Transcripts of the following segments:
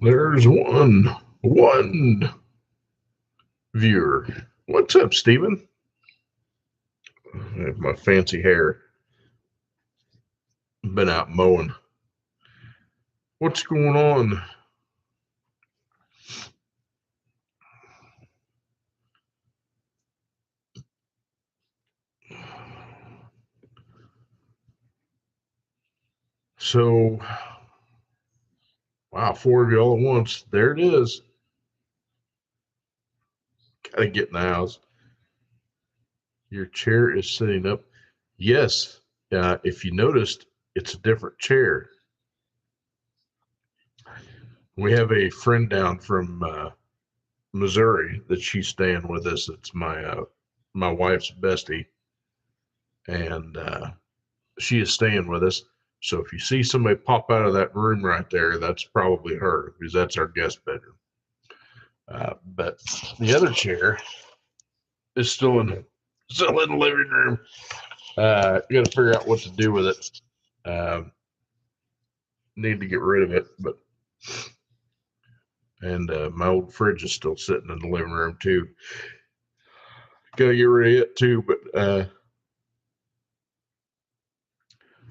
There's one viewer. What's up, Steven? I have my fancy hair. Been out mowing. What's going on? So, wow, 4 of you all at once. There it is. Gotta get in the house. Your chair is sitting up. Yes, if you noticed, it's a different chair. We have a friend down from Missouri that she's staying with us. It's my wife's bestie, and she is staying with us. So if you see somebody pop out of that room right there, that's probably her because that's our guest bedroom. But the other chair is still in the living room. You got to figure out what to do with it. Need to get rid of it, but and my old fridge is still sitting in the living room too. Got to get rid of it too, but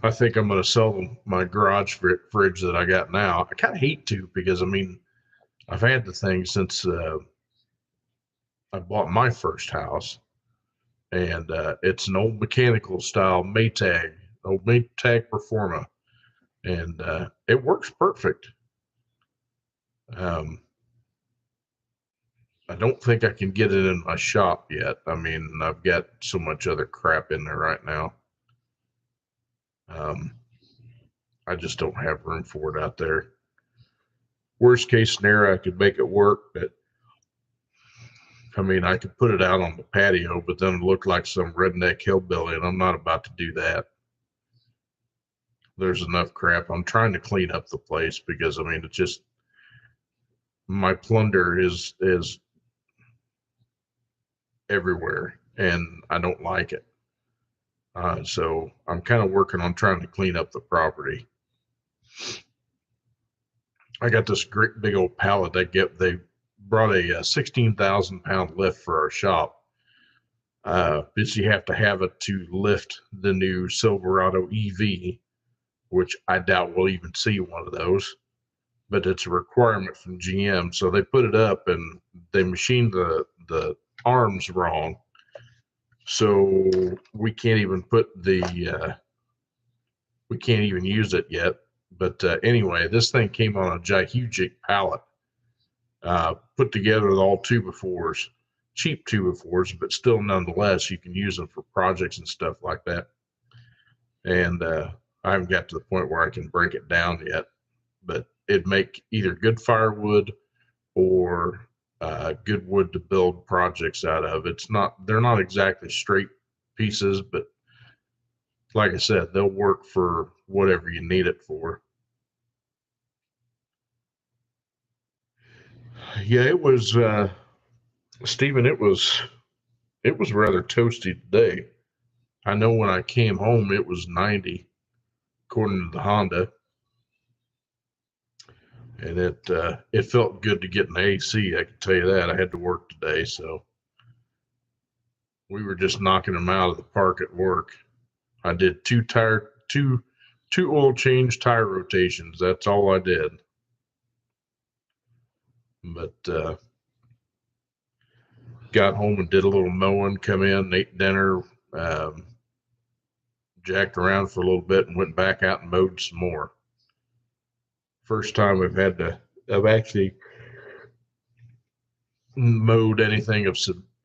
I think I'm going to sell my garage fridge that I got now. I kind of hate to because I mean I've had the thing since I bought my first house, and it's an old mechanical style old Maytag Performa, and it works perfect. I don't think I can get it in my shop yet. I mean, I've got so much other crap in there right now. I just don't have room for it out there. Worst case scenario, I could make it work, but I mean, I could put it out on the patio, but then it look like some redneck hillbilly, and I'm not about to do that. There's enough crap. I'm trying to clean up the place because I mean, it's just my plunder is everywhere, and I don't like it. So I'm kind of working on trying to clean up the property. I got this great big old pallet. They brought a 16,000-pound lift for our shop. But you have to have it to lift the new Silverado EV, which I doubt we'll even see one of those. But it's a requirement from GM, so they put it up and they machined the arms wrong, so we can't even we can't even use it yet. But anyway, this thing came on a huge pallet, put together with all 2x4s, cheap 2x4s, but still nonetheless you can use them for projects and stuff like that. And I haven't got to the point where I can break it down yet, but it'd make either good firewood or good wood to build projects out of. They're not exactly straight pieces, but like I said, they'll work for whatever you need it for. Yeah, it was Stephen, it was rather toasty today. I know when I came home it was 90 according to the Honda, and it felt good to get an AC. I can tell you that. I had to work today, so we were just knocking them out of the park at work. I did two oil change tire rotations. That's all I did. But got home and did a little mowing, come in, ate dinner, um, jacked around for a little bit, and went back out and mowed some more. First time I've actually mowed anything of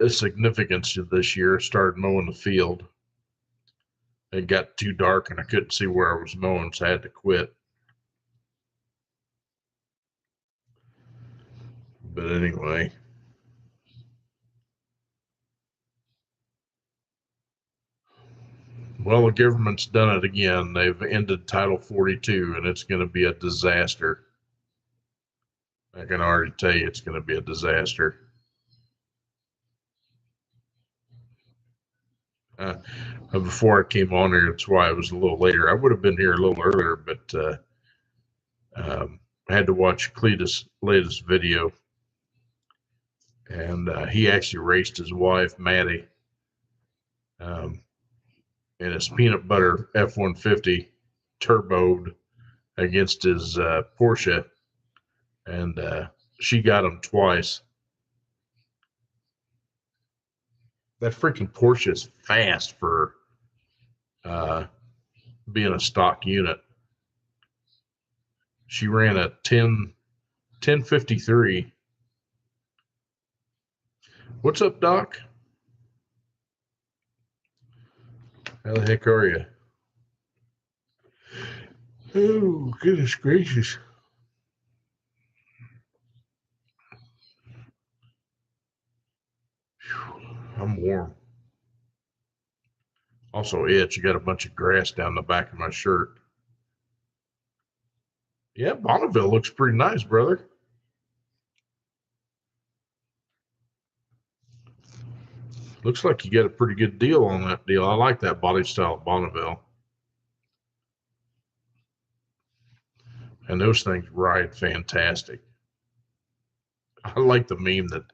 significance this year. Started mowing the field. It got too dark and I couldn't see where I was mowing, so I had to quit. But anyway, well, the government's done it again. They've ended Title 42, and it's going to be a disaster. I can already tell you it's going to be a disaster. Before I came on here, that's why I was a little later. I would have been here a little earlier, but I had to watch Cletus' latest video, and he actually raced his wife, Maddie, um, in his peanut butter F-150 turboed against his Porsche, and she got him twice. That freaking Porsche is fast for being a stock unit. She ran a 1053. What's up, Doc? How the heck are you? Oh, goodness gracious. I'm warm. Also itch. You got a bunch of grass down the back of my shirt. Yeah, Bonneville looks pretty nice, brother. Looks like you got a pretty good deal on that deal. I like that body style of Bonneville. And those things ride fantastic. I like the meme that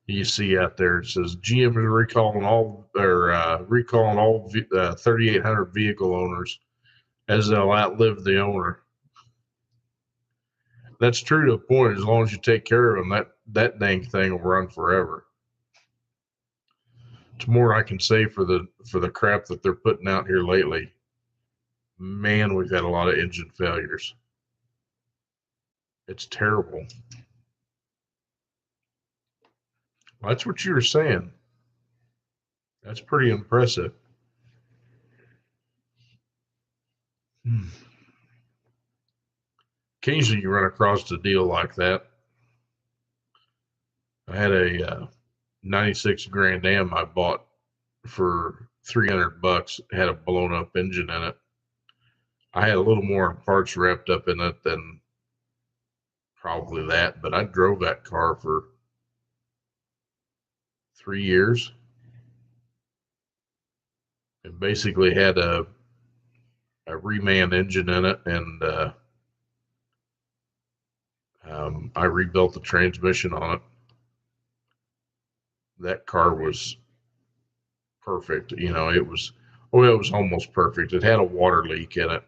you see out there. It says GM is recalling all 3,800 vehicle owners as they'll outlive the owner. That's true to a point. As long as you take care of them, that dang thing will run forever. It's more I can say for the crap that they're putting out here lately. Man, we've had a lot of engine failures. It's terrible. That's what you were saying. That's pretty impressive. Occasionally you run across a deal like that. I had a 96 Grand Am I bought for $300. It had a blown up engine in it. I had a little more parts wrapped up in it than probably that, but I drove that car for 3 years. It basically had a reman engine in it, and I rebuilt the transmission on it. That car was perfect. You know, it was almost perfect. It had a water leak in it.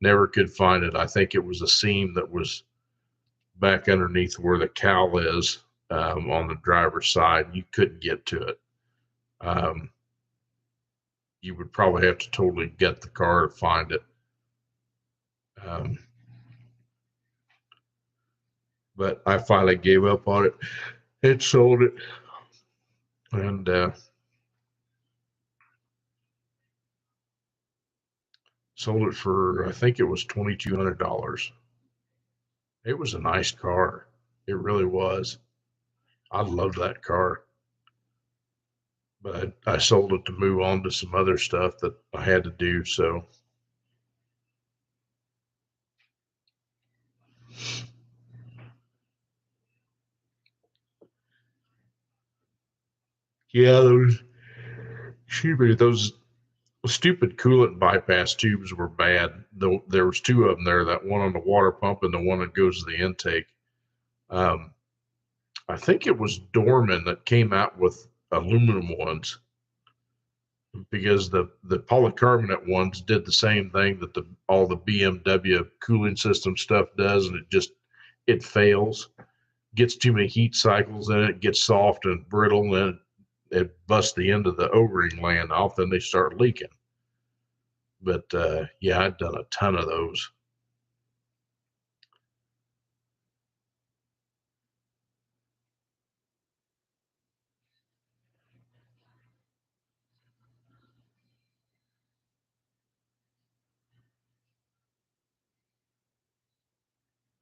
Never could find it. I think it was a seam that was back underneath where the cowl is on the driver's side. You couldn't get to it. You would probably have to totally get the car to find it. But I finally gave up on it and sold it. And sold it for, I think it was $2,200. It was a nice car. It really was. I loved that car. But I sold it to move on to some other stuff that I had to do. So, yeah, those stupid coolant bypass tubes were bad. There was two of them there, that one on the water pump and the one that goes to the intake. I think it was Dorman that came out with aluminum ones, because the polycarbonate ones did the same thing that all the BMW cooling system stuff does, and it fails. Gets too many heat cycles in it, gets soft and brittle, and it busts the end of the O-ring laying off, and they start leaking. But yeah, I've done a ton of those.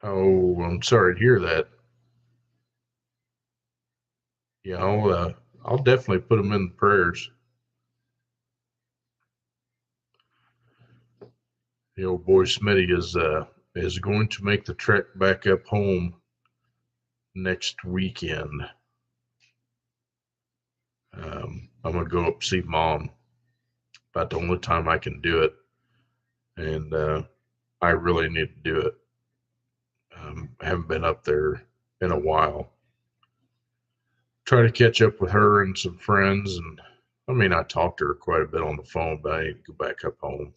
Oh, I'm sorry to hear that. Yeah, I'll definitely put them in the prayers. The old boy Smitty is going to make the trek back up home next weekend. I'm gonna go up see Mom. About the only time I can do it, and I really need to do it. Haven't been up there in a while. Try to catch up with her and some friends, and I mean, I talked to her quite a bit on the phone, but I need to go back up home.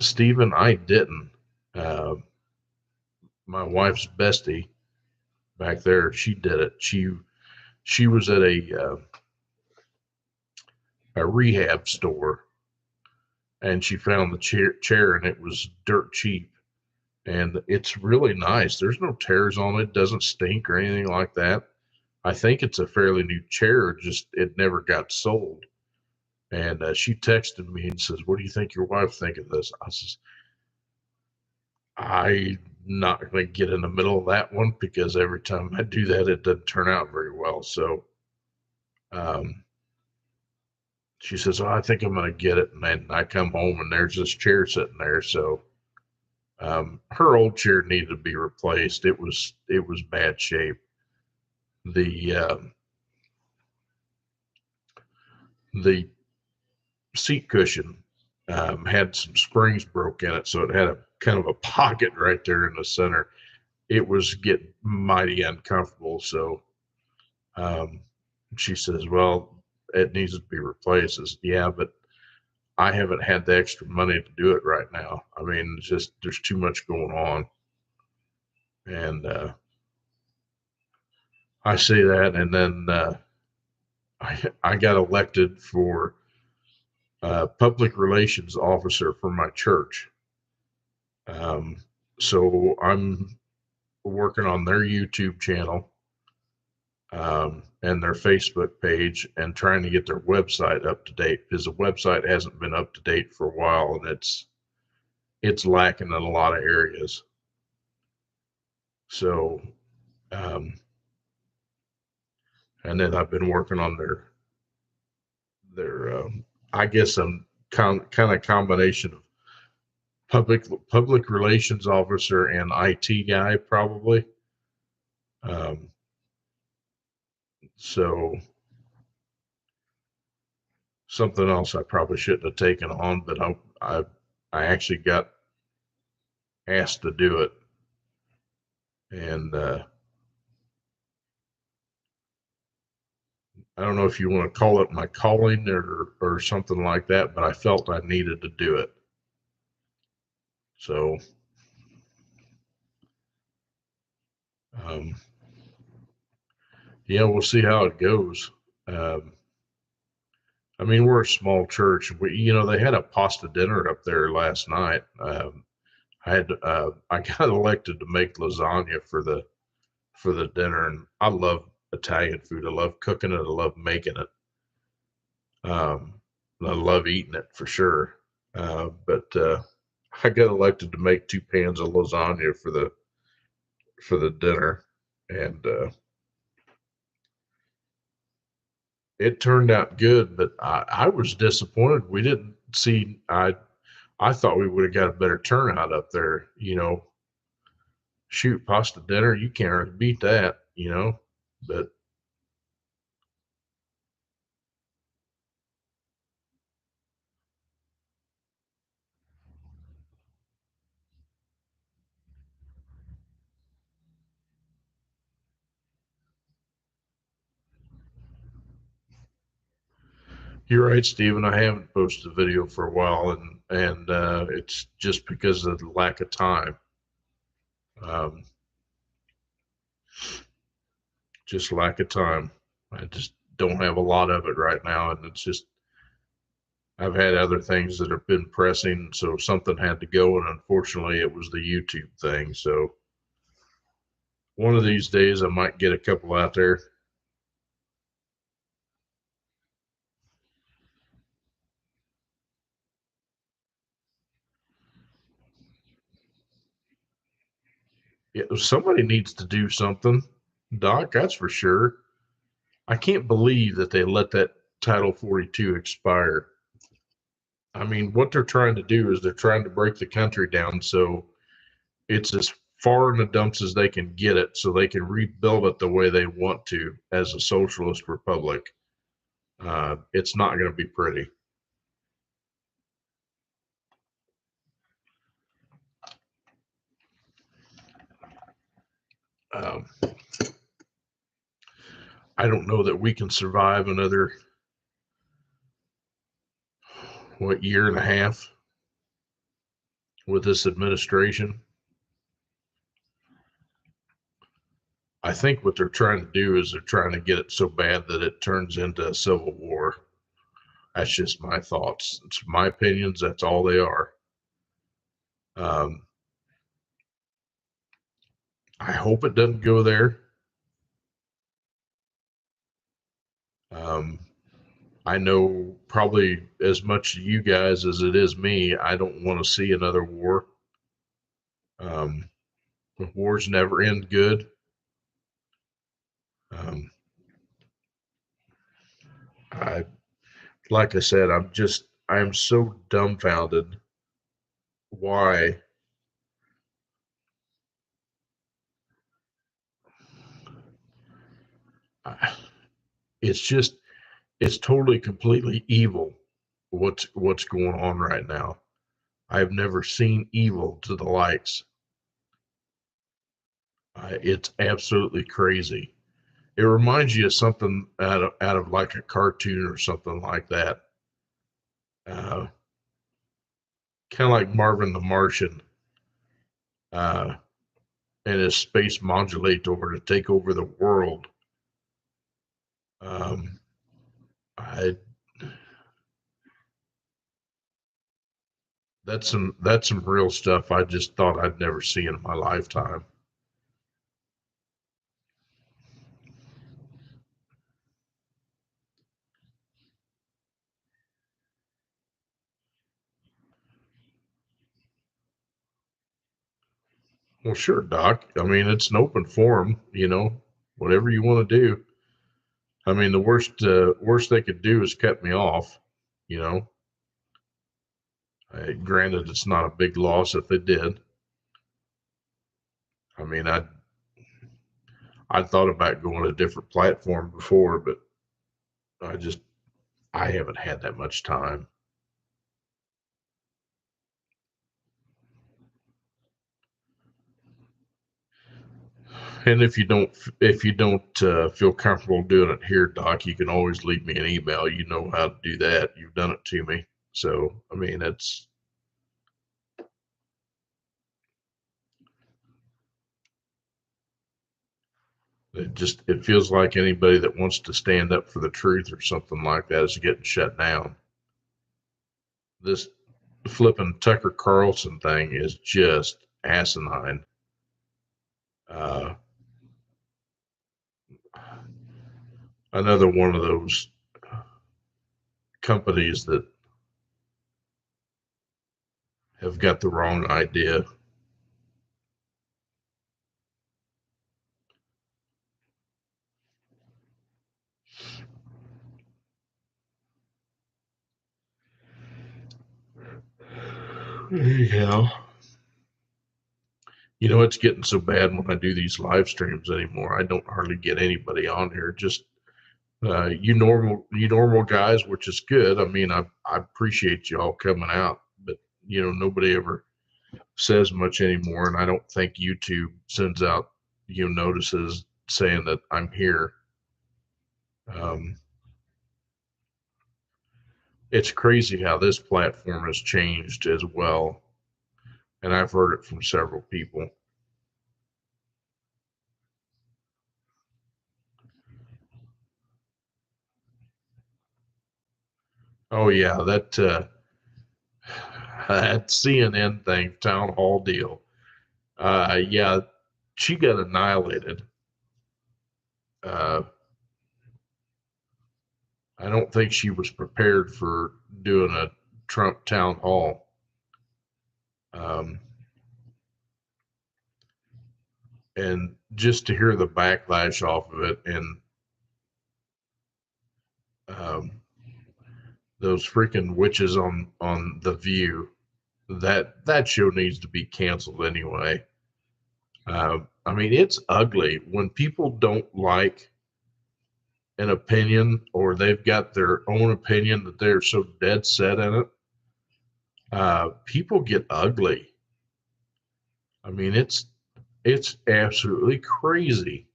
Stephen, I didn't. Uh, my wife's bestie back there, she did it. She was at a rehab store, and she found the chair, and it was dirt cheap, and it's really nice. There's no tears on it, doesn't stink or anything like that. I think it's a fairly new chair, just it never got sold. And she texted me and says, "What do you think your wife think of this?" I says, "I'm not going to get in the middle of that one because every time I do that, it doesn't turn out very well." So um, she says, "Oh, I think I'm going to get it." And then I come home and there's this chair sitting there. So her old chair needed to be replaced. It was bad shape. The seat cushion had some springs broke in it, so it had a kind of a pocket right there in the center. It was getting mighty uncomfortable. So um, she says, "Well, it needs to be replaced." I says, "Yeah, but I haven't had the extra money to do it right now. I mean, it's just there's too much going on." And I say that, and then I got elected for public relations officer for my church. Um, so I'm working on their YouTube channel and their Facebook page and trying to get their website up to date because the website hasn't been up to date for a while and it's lacking in a lot of areas. So, um, and then I've been working on their I guess some kind of combination of public relations officer and IT guy probably. Um, so something else I probably shouldn't have taken on, but I actually got asked to do it, and I don't know if you want to call it my calling or something like that, but I felt I needed to do it. So um, yeah, we'll see how it goes. Um, I mean, we're a small church. They had a pasta dinner up there last night. I got elected to make lasagna for the dinner, and I love Italian food. I love cooking it. I love making it. I love eating it for sure. But I got elected to make 2 pans of lasagna for the dinner, and it turned out good. But I was disappointed. We didn't see. I thought we would have got a better turnout up there. Shoot, pasta dinner, you can't beat that. But you're right, Stephen. I haven't posted a video for a while, and it's just because of the lack of time. Um, just lack of time. I just don't have a lot of it right now, and it's just I've had other things that have been pressing, so something had to go, and unfortunately, it was the YouTube thing. So one of these days, I might get a couple out there. Yeah, somebody needs to do something, Doc. That's for sure. I can't believe that they let that Title 42 expire. I mean, what they're trying to do is they're trying to break the country down so it's as far in the dumps as they can get it so they can rebuild it the way they want to as a socialist republic. It's not going to be pretty. Um, I don't know that we can survive another, year and a half with this administration. I think what they're trying to do is they're trying to get it so bad that it turns into a civil war. That's just my thoughts. It's my opinions. That's all they are. Um, I hope it doesn't go there. Um, I know probably as much you guys as it is me. I don't want to see another war. Um, wars never end good. Um, I, like I said, I'm so dumbfounded why I, it's just, it's totally, completely evil what's going on right now. I've never seen evil to the likes. It's absolutely crazy. It reminds you of something out of like a cartoon or something like that. Uh, kind of like Marvin the Martian uh, and his space modulator to take over the world. Um, I that's some real stuff I just thought I'd never see in my lifetime. Well, sure, Doc. I mean, it's an open forum. Whatever you want to do. I mean, the worst they could do is cut me off. You know, granted, it's not a big loss if they did. I mean, I thought about going to a different platform before, but I just I haven't had that much time. And if you don't feel comfortable doing it here, Doc, you can always leave me an email. You know how to do that. You've done it to me. So I mean, it feels like anybody that wants to stand up for the truth or something like that is getting shut down. This flipping Tucker Carlson thing is just asinine. Uh, Another one of those companies that have got the wrong idea. Yeah. It's getting so bad when I do these live streams anymore. I don't hardly get anybody on here. Just you normal guys, which is good. I mean, I appreciate you all coming out, but nobody ever says much anymore, and I don't think YouTube sends out notices saying that I'm here. Um, it's crazy how this platform has changed as well, and I've heard it from several people. Oh yeah, that CNN thing, town hall deal. Yeah, she got annihilated. Uh, I don't think she was prepared for doing a Trump town hall. Um, and just to hear the backlash off of it, and um, those freaking witches on the View, that show needs to be canceled anyway. I mean, it's ugly when people don't like an opinion or they've got their own opinion that they're so dead set in it. People get ugly. I mean, It's absolutely crazy.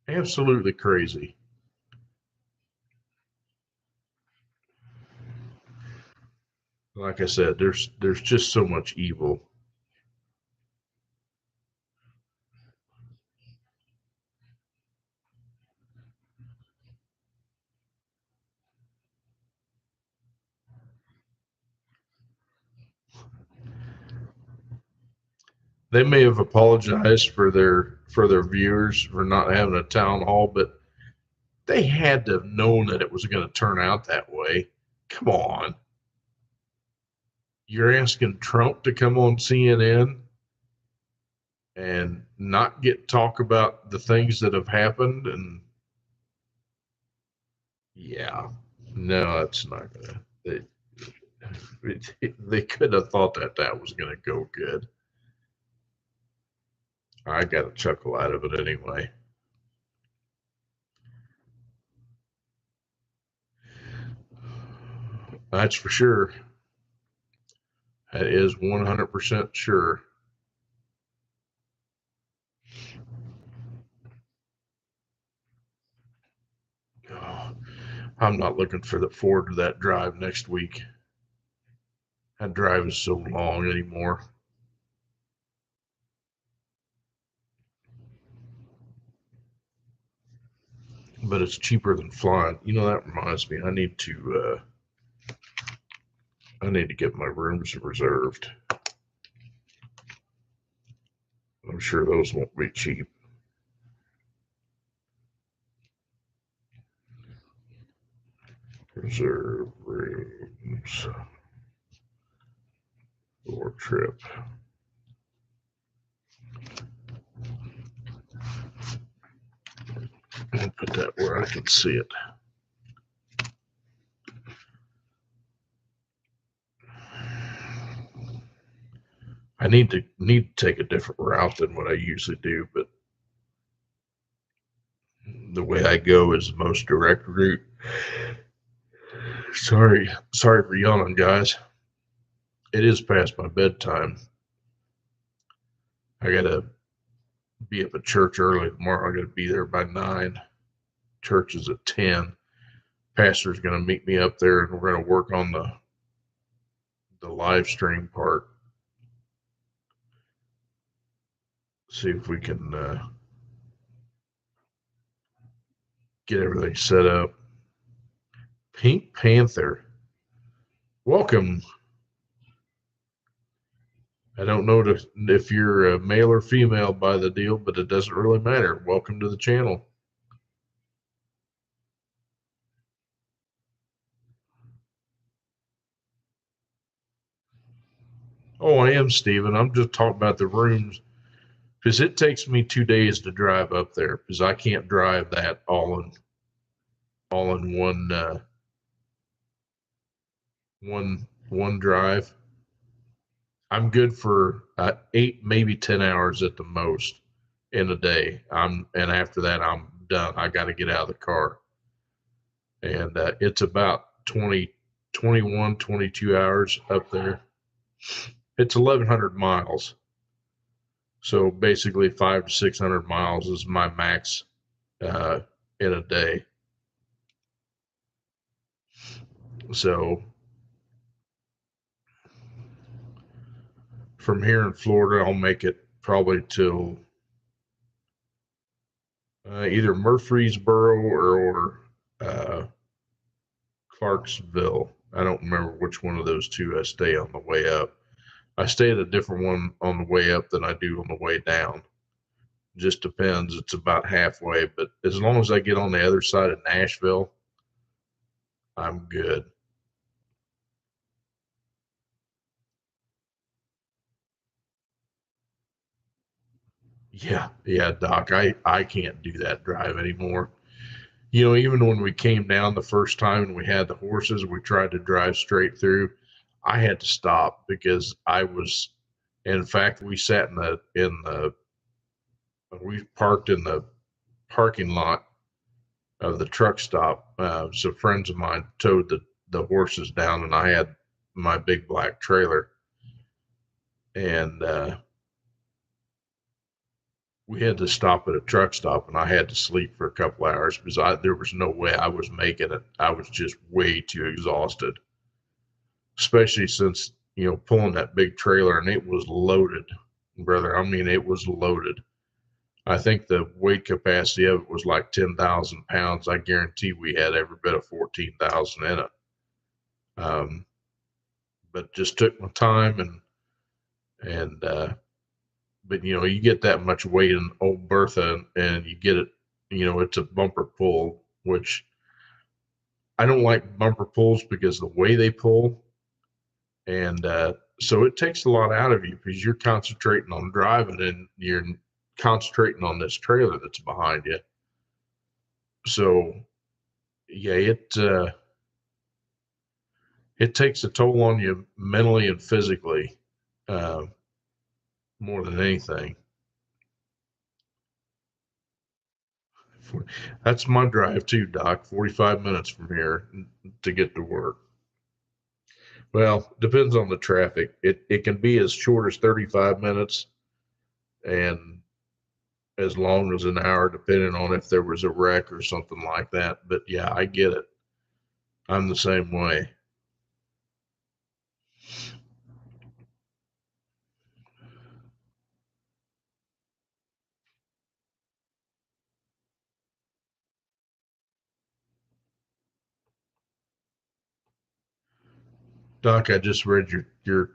Absolutely crazy. Like I said, there's just so much evil. They may have apologized for their viewers for not having a town hall, but they had to have known that it was going to turn out that way. Come on. You're asking Trump to come on CNN and not get talk about the things that have happened, and yeah, no, that's not gonna. They could have thought that that was gonna go good. I got a chuckle out of it anyway. That's for sure. That is 100% sure. Oh, I'm not looking forward to that drive next week. That drive is so long anymore. But it's cheaper than flying. You know, that reminds me, I need to get my rooms reserved. I'm sure those won't be cheap. Reserve rooms for trip. I'll put that where I can see it. I need to take a different route than what I usually do, but the way I go is the most direct route. Sorry for yawning, guys. It is past my bedtime. I gotta be up at church early tomorrow. I gotta be there by 9. Church is at 10. Pastor's gonna meet me up there, and we're gonna work on the live stream part. See if we can get everything set up. Pink Panther, welcome. I don't know if you're a male or female by the deal, but it doesn't really matter. Welcome to the channel. Oh, I am, Steven. I'm just talking about the rooms because it takes me 2 days to drive up there because I can't drive that all in one drive. I'm good for 8, maybe 10 hours at the most in a day. And after that, I'm done. I got to get out of the car. And it's about 20, 21, 22 hours up there. It's 1,100 miles. So basically 500 to 600 miles is my max uh, in a day. So from here in Florida, I'll make it probably till either Murfreesboro or Clarksville. I don't remember which one of those two I stay on the way up. I stay at a different one on the way up than I do on the way down. Just depends. It's about halfway, but as long as I get on the other side of Nashville, I'm good. Yeah, Doc. I can't do that drive anymore. You know, even when we came down the first time and we had the horses, we tried to drive straight through. I had to stop because I was. In fact, we sat we parked in the parking lot of the truck stop. So friends of mine towed the horses down, and I had my big black trailer. and we had to stop at a truck stop, and I had to sleep for a couple hours because there was no way I was making it. I was just way too exhausted, especially since pulling that big trailer and it was loaded, brother. I mean, it was loaded. I think the weight capacity of it was like 10,000 pounds. I guarantee we had every bit of 14,000 in it. But just took my time and but you get that much weight in old Bertha and you get it, it's a bumper pull, which I don't like bumper pulls because the way they pull, and so it takes a lot out of you because you're concentrating on driving and you're concentrating on this trailer that's behind you. So yeah, it takes a toll on you mentally and physically, uh, more than anything. That's my drive too, Doc. 45 minutes from here to get to work. Well, depends on the traffic. It can be as short as 35 minutes and as long as an hour, depending on if there was a wreck or something like that. But yeah, I get it. I'm the same way. Doc, I just read your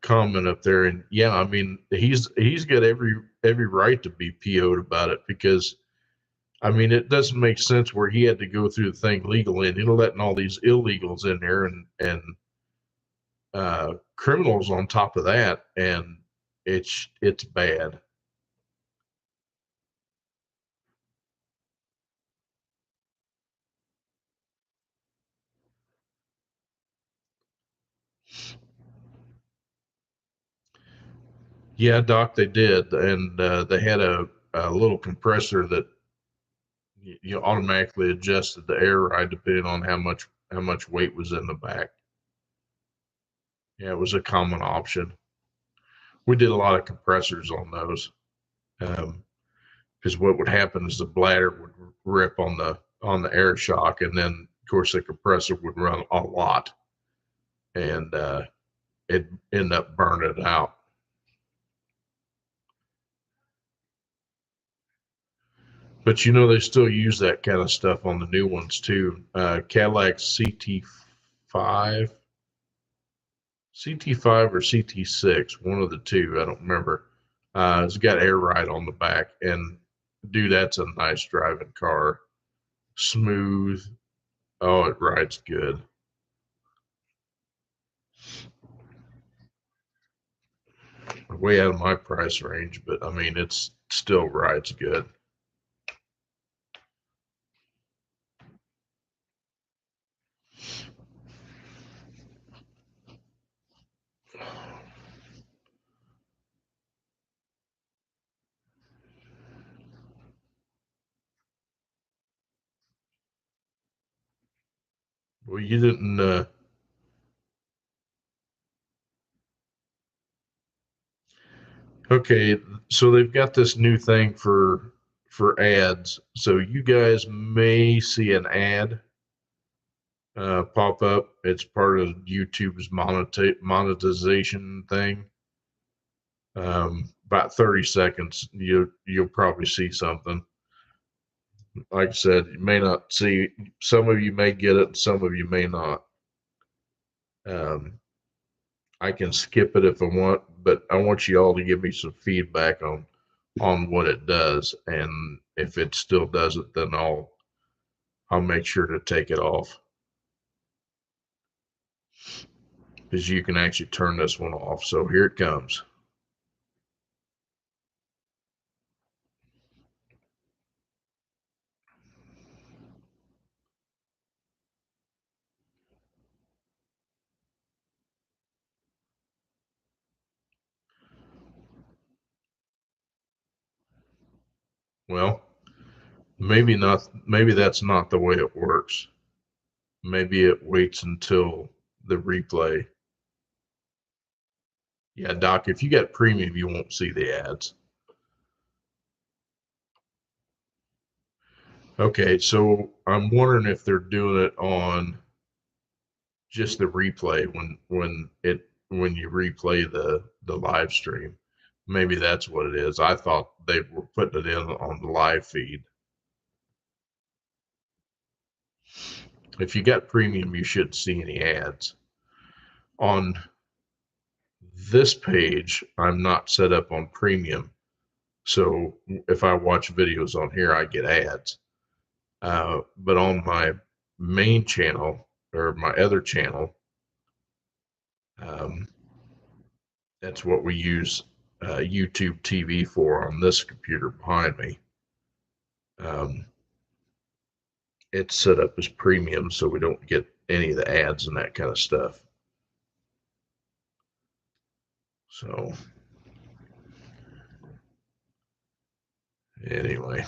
comment up there, and yeah, I mean he's got every right to be PO'd about it because I mean it doesn't make sense where he had to go through the thing legally and he's letting all these illegals in there and criminals on top of that, and it's bad. Yeah, Doc, they did, and they had a little compressor that you automatically adjusted the air ride depending on how much weight was in the back. Yeah, it was a common option. We did a lot of compressors on those because what would happen is the bladder would rip on the air shock, and then of course the compressor would run a lot, and it end up burning it out. But they still use that kind of stuff on the new ones too. Cadillac CT5, CT5 or CT6, one of the two. I don't remember. It's got air ride on the back, and dude, that's a nice driving car. Smooth. Oh, it rides good. Way out of my price range, but I mean, it's still rides good. Well, you didn't. Okay, so they've got this new thing for ads. So you guys may see an ad pop up. It's part of YouTube's monetization thing. About 30 seconds, you'll probably see something. Like I said, you may not see. Some of you may get it, and some of you may not. Um, I can skip it if I want, but I want you all to give me some feedback on what it does, and if it still does it, then I'll make sure to take it off because you can actually turn this one off. So here it comes. Well, maybe not. Maybe that's not the way it works. Maybe it waits until the replay. Yeah, Doc, if you got premium, you won't see the ads. Okay, so I'm wondering if they're doing it on just the replay when you replay the live stream. Maybe that's what it is. I thought they were putting it in on the live feed. If you got premium, you shouldn't see any ads. On this page, I'm not set up on premium. So if I watch videos on here, I get ads. But on my main channel or my other channel, um, that's what we use YouTube TV for on this computer behind me. It's set up as premium, so we don't get any of the ads and that kind of stuff. So anyway.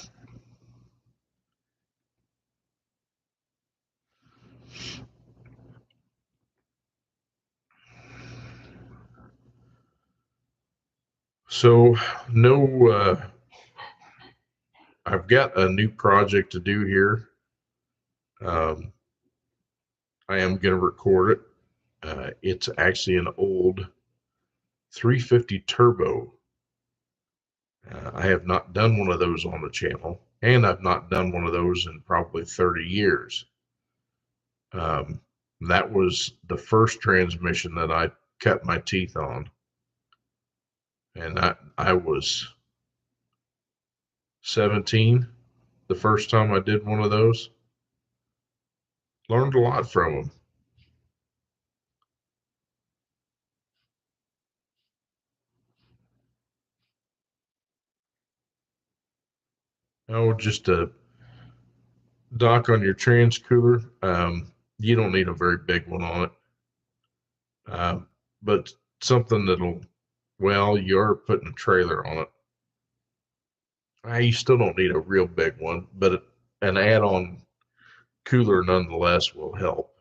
So no, I've got a new project to do here. I am going to record it. It's actually an old 350 turbo. I have not done one of those on the channel, and I've not done one of those in probably 30 years. That was the first transmission that I cut my teeth on. And I was 17 the first time I did one of those. Learned a lot from them. Oh, just a dock on your trans cooler. You don't need a very big one on it. But something that'll, well, you're putting a trailer on it. You still don't need a real big one, but an add-on cooler nonetheless will help.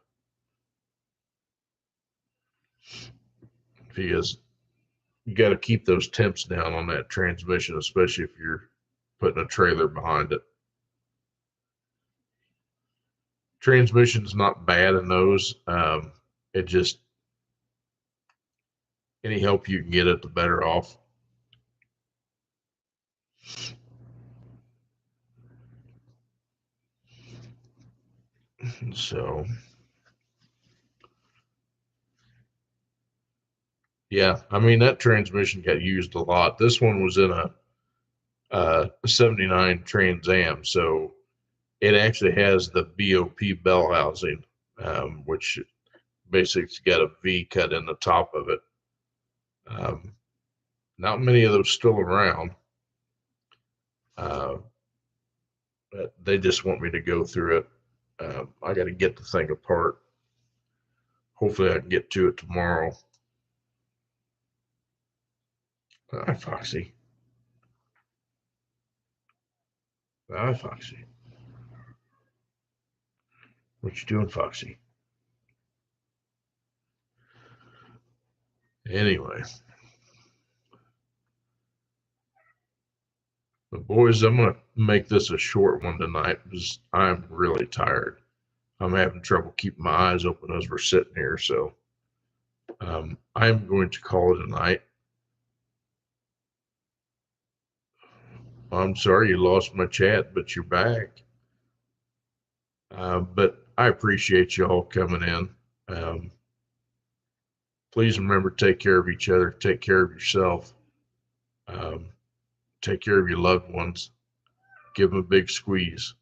Because you got to keep those temps down on that transmission, especially if you're putting a trailer behind it. Transmission's not bad in those. It just, any help you can get it, the better off. So, yeah, I mean, that transmission got used a lot. This one was in a 79 Trans Am, so it actually has the BOP bell housing, which basically got a V cut in the top of it. Not many of those still around. But they just want me to go through it. I got to get the thing apart. Hopefully, I can get to it tomorrow. Hi, Foxy. Hi, Foxy. What you doing, Foxy? Anyway, but boys, I'm gonna make this a short one tonight because I'm really tired. I'm having trouble keeping my eyes open as we're sitting here, so I'm going to call it a night. I'm sorry you lost my chat, but you're back. But I appreciate you all coming in. Please remember, take care of each other, take care of yourself, take care of your loved ones, give them a big squeeze,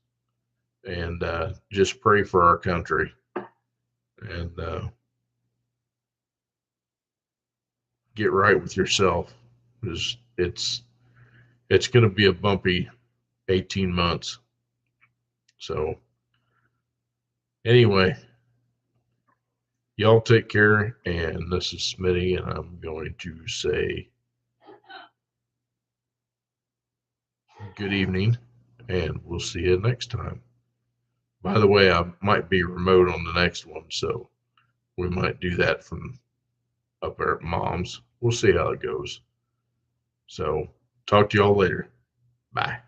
and just pray for our country. And get right with yourself, because it's going to be a bumpy 18 months. So anyway, y'all take care, and this is Smitty, and I'm going to say good evening, and we'll see you next time. By the way, I might be remote on the next one, so we might do that from up there at Mom's. we'll see how it goes. So talk to y'all later. Bye.